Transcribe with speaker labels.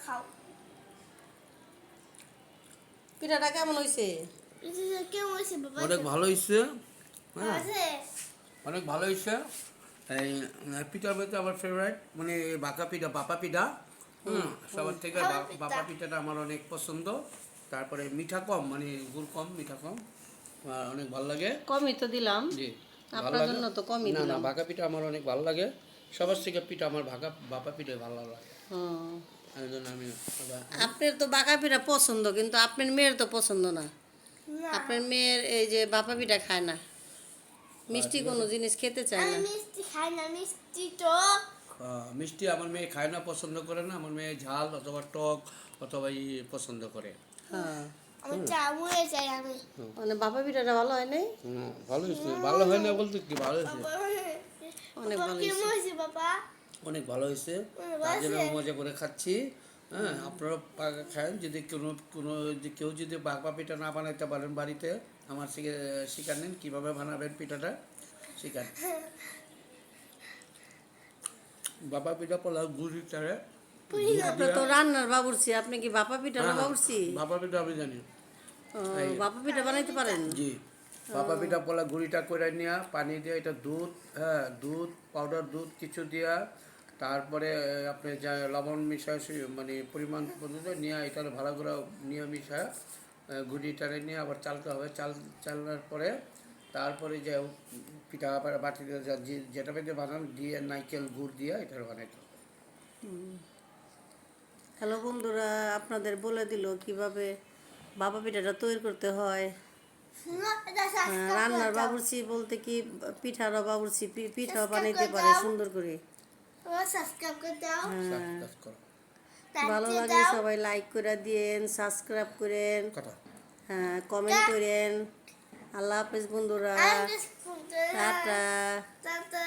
Speaker 1: খাও।
Speaker 2: পিঠাটা কেমন হয়েছে?
Speaker 1: পিঠাটা কেমন হয়েছে বাবা?
Speaker 3: অনেক ভালো হয়েছে। হ্যাঁ,
Speaker 1: আছে
Speaker 3: অনেক ভালো হয়েছে। এই পিঠার মধ্যে আমার ফেভারিট মানে বাঁকা পিঠা, বাপা পিঠা। সবার থেকে
Speaker 1: ভাপা পিঠা।
Speaker 3: বাপা পিঠাটা আমার অনেক পছন্দ। তারপরে মিঠা কম, মানে গুড় কম, মিঠা কম, অনেক ভালো লাগে।
Speaker 2: কমই তো দিলাম,
Speaker 3: জি, ভালো
Speaker 2: আপনার
Speaker 3: লাগে।
Speaker 2: জন্য তো কমই
Speaker 3: না না,
Speaker 2: দিলাম।
Speaker 3: বাঁকা পিঠা আমার অনেক ভালো লাগে। সবার থেকে পিঠা আমার বাপা পিঠা ভালো লাগে।
Speaker 2: হুম।
Speaker 3: এই জন্য আমি
Speaker 2: আপনার তো বাঁকা পিঠা পছন্দ, কিন্তু আপনার মেয়ের তো পছন্দ না।
Speaker 1: না
Speaker 2: আপনার মেয়ের এই যে বাপা পিঠা খায় না, মিষ্টি
Speaker 3: ঠিক
Speaker 2: কোনো
Speaker 3: আছে।
Speaker 2: জিনিস খেতে চায়
Speaker 1: আমি
Speaker 2: না।
Speaker 1: মিষ্টি খাই না, মিষ্টি তো
Speaker 3: মিষ্টি আমার মেয়ে খায় না, পছন্দ করে না। আমার মেয়ে ঝাল অথবা টক অথবা পছন্দ করে।
Speaker 2: হ্যাঁ,
Speaker 1: আমার চামড়ে চাই আমি।
Speaker 2: মানে বাপা পিঠাটা ভালো হয় নাই?
Speaker 3: ভালো হয়েছে। ভালো হয় না বলতে কি, ভালো হয়েছে,
Speaker 2: অনেক ভালো
Speaker 1: কেমন
Speaker 2: হয়েছে।
Speaker 1: হয়েছে বাবা?
Speaker 3: অনেক ভালো হয়েছে।
Speaker 1: ভালো
Speaker 3: তার জন্য
Speaker 1: হয়েছে?
Speaker 3: মজা করে খাচ্ছি। হ্যাঁ, আপনারা খান। যদি কেউ যদি বাঁকা পিঠা না বানাইতে পারেন বাড়িতে, আমার শিখা নেন কীভাবে বানাবেন পিঠাটা, শিখান। বাবা পিঠা পোলাও গুড়ি চারে
Speaker 2: আপনার তো রান্নার বাবুর্চি, আপনি কি বাপা পিঠার বাবুর্চি?
Speaker 3: বাবা পিঠা আমি জানি।
Speaker 2: বাপা পিঠা বানাইতে পারেন?
Speaker 3: জি, বাবা পিঠা পোলা গুড়িটা করে নেওয়া, পানি দিয়ে, এটা দুধ, হ্যাঁ দুধ, পাউডার দুধ কিছু দেওয়া, তারপরে আপনি যা লবণ মিশায় মানে পরিমাণ পদ্ধতি নিয়ে এটা ভালো করে নিয়ে মিশায় গুড়িটারে নিয়ে আবার চালতে হবে। চালার পরে তারপরে যে পিঠা বাটিতে যেটা পেতে বানান দিয়ে নারকেল গুড় দিয়ে এটা বানাইতে হবে।
Speaker 2: হ্যালো বন্ধুরা, আপনাদের বলে দিল কিভাবে বাপা পিঠাটা তৈরি করতে হয়। রান্নার বাবুর্চি বলতে কি, পিঠারও বাবুর্চি, পিঠাও বানাইতে পারে সুন্দর করে।
Speaker 1: সাবস্ক্রাইব করে দাও।
Speaker 3: সাবস্ক্রাইব করো।
Speaker 2: ভালো লাগে সবাই লাইক করে দিয়েন, সাবস্ক্রাইব করেন,
Speaker 3: কথা
Speaker 2: হ্যাঁ কমেন্ট করেন। আল্লাহ হাফেজ বন্ধুরা, টাটা।
Speaker 1: টাটা।